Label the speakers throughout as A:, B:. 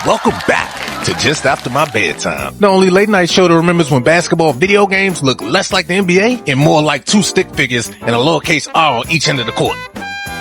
A: Welcome back to Just After My Bedtime, the only late night show that remembers when basketball video games look less like the NBA and more like two stick figures and a lowercase r on each end of the court.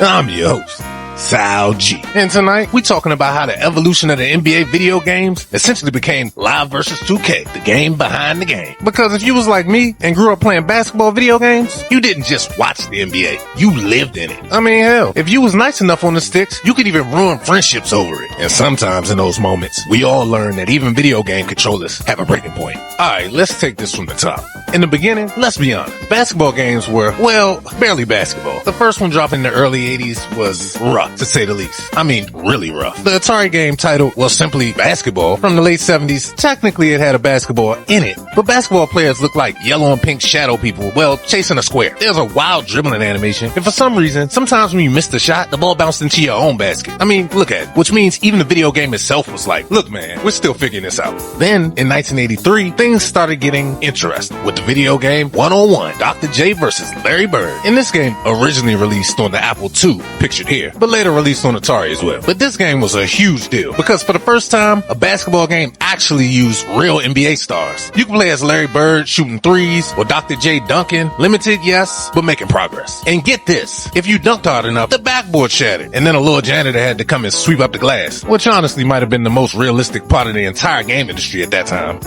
A: I'm your host, Sal G. And tonight, we talking about how the evolution of the NBA video games essentially became Live vs. 2K, the game behind the game. Because if you was like me and grew up playing basketball video games, you didn't just watch the NBA, you lived in it. I mean, hell, if you was nice enough on the sticks, you could even ruin friendships over it. And sometimes in those moments, we all learn that even video game controllers have a breaking point. Alright, let's take this from the top. In the beginning, let's be honest, basketball games were, well, barely basketball. The first one dropped in the early 80s was rough, to say the least. I mean, really rough. The Atari game title was simply Basketball from the late 70s. Technically, it had a basketball in it, but basketball players looked like yellow and pink shadow people, well, chasing a square. There's a wild dribbling animation, and for some reason, sometimes when you missed a shot, the ball bounced into your own basket. I mean, look at it, which means even the video game itself was like, look man, we're still figuring this out. Then, in 1983, things started getting interesting with the video game 101, Dr. J versus Larry Bird. And this game originally released on the Apple II, pictured here, but later released on Atari as well. But this game was a huge deal because for the first time, a basketball game actually used real NBA stars. You can play as Larry Bird shooting threes or Dr. J dunking, limited, yes, but making progress. And get this, if you dunked hard enough, the backboard shattered, and then a little janitor had to come and sweep up the glass, which honestly might have been the most realistic part of the entire game industry at that time.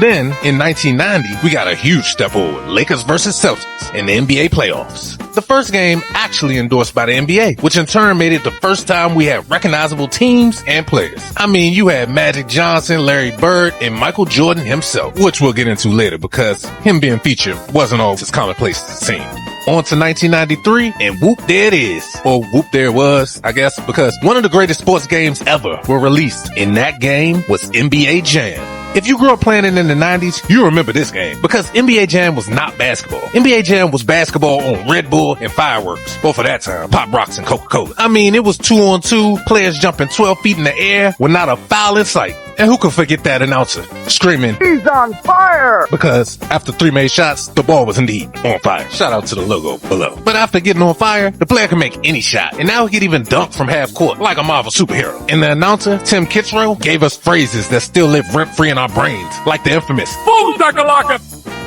A: Then, in 1990, we got a huge step forward, Lakers versus Celtics in the NBA playoffs. The first game actually endorsed by the NBA, which in turn made it the first time we had recognizable teams and players. I mean, you had Magic Johnson, Larry Bird, and Michael Jordan himself, which we'll get into later because him being featured wasn't always as commonplace as it seemed. On to 1993, and whoop, there it is. Or whoop, there it was, I guess, because one of the greatest sports games ever were released, and that game was NBA Jam. If you grew up playing it in the 90s, you remember this game because NBA Jam was not basketball. NBA Jam was basketball on Red Bull and fireworks. Well, for that time, Pop Rocks and Coca-Cola. I mean, it was 2-on-2, players jumping 12 feet in the air with not a foul in sight. And who could forget that announcer screaming, "He's on fire!" Because after 3 made shots, the ball was indeed on fire. Shout out to the logo below. But after getting on fire, the player can make any shot. And now he could even dunk from half court like a Marvel superhero. And the announcer, Tim Kitzrow, gave us phrases that still live rent-free in our brains, like the infamous, "Boom, Dakalaka!"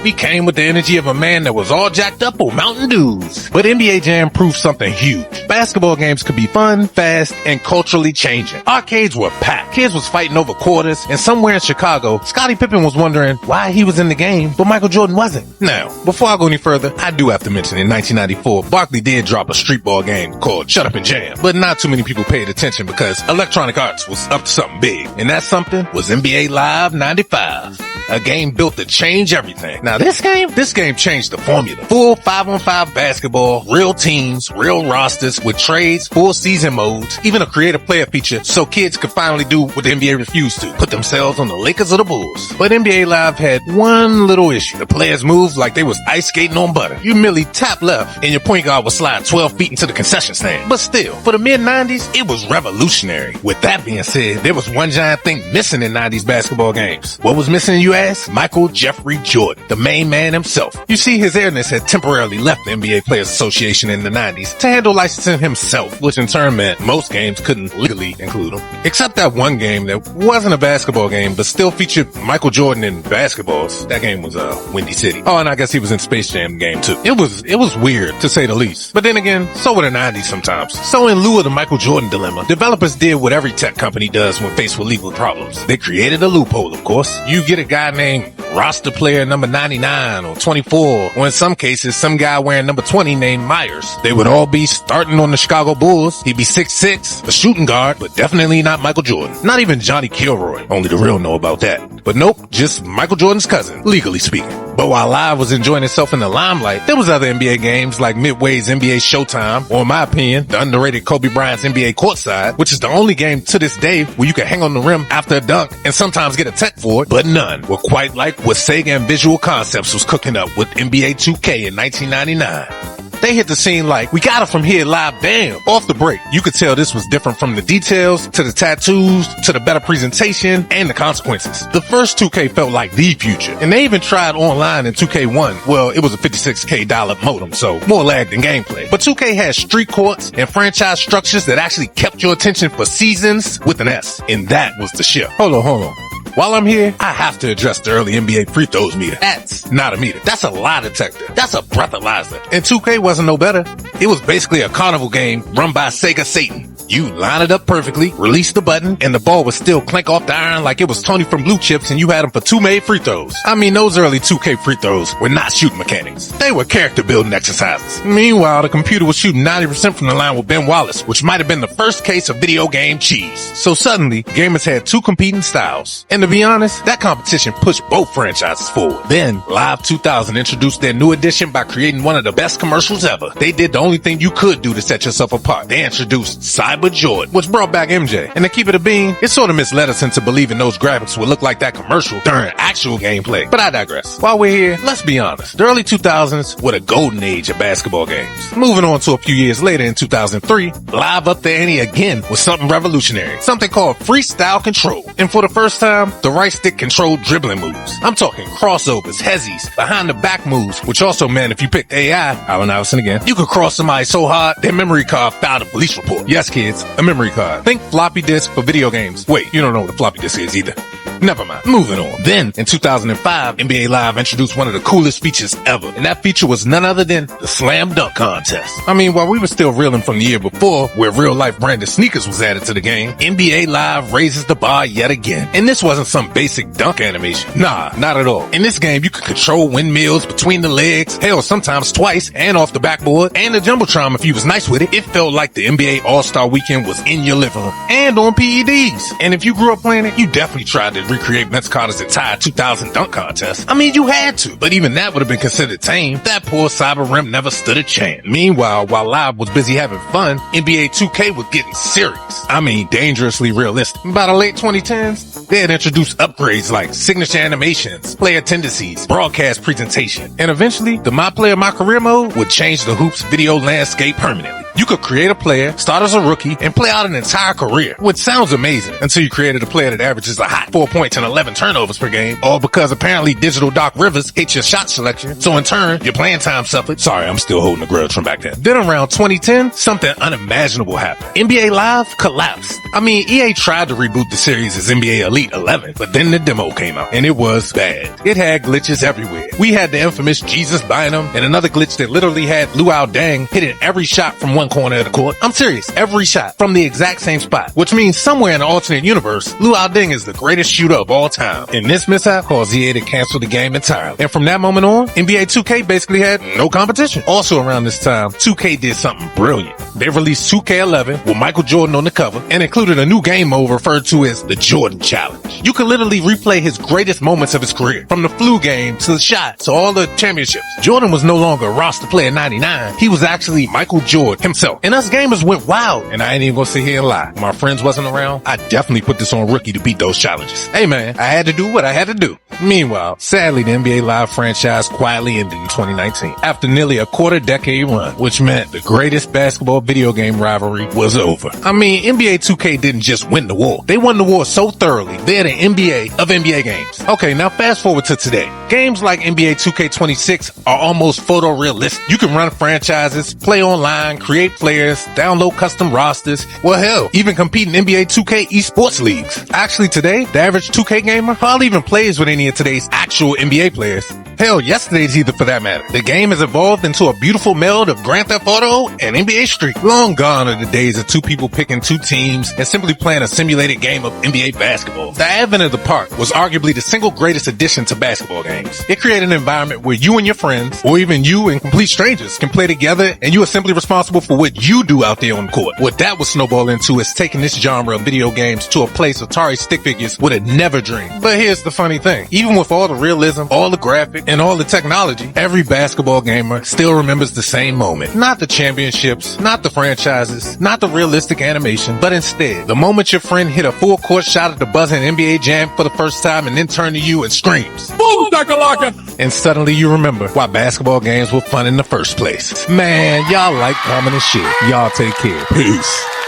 A: He came with the energy of a man that was all jacked up on Mountain Dews. But NBA Jam proved something huge. Basketball games could be fun, fast, and culturally changing. Arcades were packed. Kids was fighting over quarters, and somewhere in Chicago, Scottie Pippen was wondering why he was in the game, but Michael Jordan wasn't. Now, before I go any further, I do have to mention in 1994, Barkley did drop a street ball game called Shut Up and Jam. But not too many people paid attention because Electronic Arts was up to something big. And that something was NBA Live 95. A game built to change everything. Now this game changed the formula. Full 5-on-5 basketball, real teams, real rosters with trades, full season modes, even a creative player feature so kids could finally do what the NBA refused to, put themselves on the Lakers or the Bulls. But NBA Live had one little issue. The players moved like they was ice skating on butter. You merely tap left and your point guard would slide 12 feet into the concession stand. But still, for the mid-90s, it was revolutionary. With that being said, there was one giant thing missing in 90s basketball games. What was missing, you ask? Michael Jeffrey Jordan, the main man himself. You see, his airness had temporarily left the NBA Players Association in the 90s to handle licensing himself, which in turn meant most games couldn't legally include him. Except that one game that wasn't a basketball game, but still featured Michael Jordan in basketballs. That game was, Windy City. Oh, and I guess he was in Space Jam game too. It was weird, to say the least. But then again, so were the 90s sometimes. So in lieu of the Michael Jordan dilemma, developers did what every tech company does when faced with legal problems. They created a loophole, of course. You get a guy named roster player number 99 or 24, or in some cases, some guy wearing number 20 named Myers. They would all be starting on the Chicago Bulls. He'd be 6'6", a shooting guard, but definitely not Michael Jordan. Not even Johnny Kilroy. Only the real know about that. But nope, just Michael Jordan's cousin, legally speaking. But while Live was enjoying itself in the limelight, there was other NBA games like Midway's NBA Showtime, or in my opinion, the underrated Kobe Bryant's NBA Courtside, which is the only game to this day where you can hang on the rim after a dunk and sometimes get a tech for it, but none were quite like what Sega and Visual Concepts was cooking up with NBA 2K in 1999. They hit the scene like, we got it from here live, bam, off the break. You could tell this was different from the details, to the tattoos, to the better presentation, and the consequences. The first 2K felt like the future, and they even tried online in 2K1. Well, it was a $56K modem, so more lag than gameplay. But 2K had street courts and franchise structures that actually kept your attention for seasons with an S, and that was the shift. Hold on. While I'm here, I have to address the early NBA free throws meter. That's not a meter. That's a lie detector. That's a breathalyzer. And 2K wasn't no better. It was basically a carnival game run by Sega Satan. You line it up perfectly, release the button, and the ball would still clank off the iron like it was Tony from Blue Chips and you had him for 2 made free throws. I mean, those early 2K free throws were not shooting mechanics. They were character building exercises. Meanwhile, the computer was shooting 90% from the line with Ben Wallace, which might have been the first case of video game cheese. So suddenly, gamers had 2 competing styles. And to be honest, that competition pushed both franchises forward. Then, Live 2000 introduced their new edition by creating one of the best commercials ever. They did the only thing you could do to set yourself apart. They introduced Cyber Jordan, which brought back MJ. And to keep it a bean, it sort of misled us into believing those graphics would look like that commercial during actual gameplay. But I digress. While we're here, let's be honest. The early 2000s were the golden age of basketball games. Moving on to a few years later in 2003, Live upped the ante again with something revolutionary. Something called freestyle control. And for the first time, the right stick controlled dribbling moves. I'm talking crossovers, hezzies, behind the back moves, which also meant if you picked AI, Allen Iverson again, you could cross somebody so hard, their memory card filed a police report. Yes, kids, a memory card. Think floppy disk for video games. Wait, you don't know what a floppy disk is either. Never mind. Moving on. Then, in 2005, NBA Live introduced one of the coolest features ever. And that feature was none other than the Slam Dunk Contest. I mean, while we were still reeling from the year before, where real-life branded sneakers was added to the game, NBA Live raises the bar yet again. And this wasn't some basic dunk animation. Nah, not at all. In this game, you could control windmills between the legs, hell, sometimes twice, and off the backboard, and the Jumbotron if you was nice with it. It felt like the NBA All-Star Weekend was in your living room, and on PEDs. And if you grew up playing it, you definitely tried to recreate Vince Carter's entire 2000 dunk contest. I mean, you had to, but even that would have been considered tame. That poor Cyber Rim never stood a chance. Meanwhile, while Live was busy having fun, NBA 2K was getting serious. I mean, dangerously realistic. By the late 2010s, they had introduced upgrades like signature animations, player tendencies, broadcast presentation, and eventually, the My Player My Career mode would change the Hoops video landscape permanently. You could create a player, start as a rookie, and play out an entire career, which sounds amazing until you created a player that averages a hot 4 points and 11 turnovers per game, all because apparently Digital Doc Rivers hates your shot selection, so in turn, your playing time suffered. Sorry, I'm still holding a grudge from back then. Then around 2010, something unimaginable happened. NBA Live collapsed. I mean, EA tried to reboot the series as NBA Elite 11, but then the demo came out, and it was bad. It had glitches everywhere. We had the infamous Jesus Bynum, and another glitch that literally had Luau Deng hitting every shot from one corner of the court. I'm serious, every shot from the exact same spot, which means somewhere in an alternate universe, Luau Deng is the greatest shooter of all time. And this mishap caused EA to cancel the game entirely. And from that moment on, NBA 2K basically had no competition. Also around this time, 2K did something brilliant. They released 2K11 with Michael Jordan on the cover and included a new game mode referred to as the Jordan Challenge. You could literally replay his greatest moments of his career, from the flu game to the shot to all the championships. Jordan was no longer a roster player 99. He was actually Michael Jordan himself. And us gamers went wild. And I ain't even gonna sit here and lie. When my friends wasn't around, I definitely put this on Rookie to beat those challenges. Hey man, I had to do what I had to do. Meanwhile, sadly, the NBA Live franchise quietly ended in 2019 after nearly a quarter-decade run, which meant the greatest basketball video game rivalry was over. I mean, NBA 2K didn't just win the war. They won the war so thoroughly, they're the NBA of NBA games. Okay, now fast forward to today. Games like NBA 2K26 are almost photorealistic. You can run franchises, play online, create players, download custom rosters. Well, hell, even compete in NBA 2K esports leagues. Actually, today, the average 2K gamer hardly even plays with any of today's actual NBA players. Hell, yesterday's either for that matter. The game has evolved into a beautiful meld of Grand Theft Auto and NBA Street. Long gone are the days of two people picking two teams and simply playing a simulated game of NBA basketball. The advent of the park was arguably the single greatest addition to basketball games. It created an environment where you and your friends, or even you and complete strangers, can play together and you are simply responsible for what you do out there on the court. What that would snowball into is taking this genre of video games to a place Atari stick figures would have never dreamed. But here's the funny thing. Even with all the realism, all the graphics, and all the technology, every basketball gamer still remembers the same moment. Not the championships, not the franchises, not the realistic animation, but instead, the moment your friend hit a full court shot at the buzzing NBA Jam for the first time and then turned to you and screams, "Boom, Dakalaka!" And suddenly you remember why basketball games were fun in the first place. Man, y'all like comment and share. Y'all take care. Peace.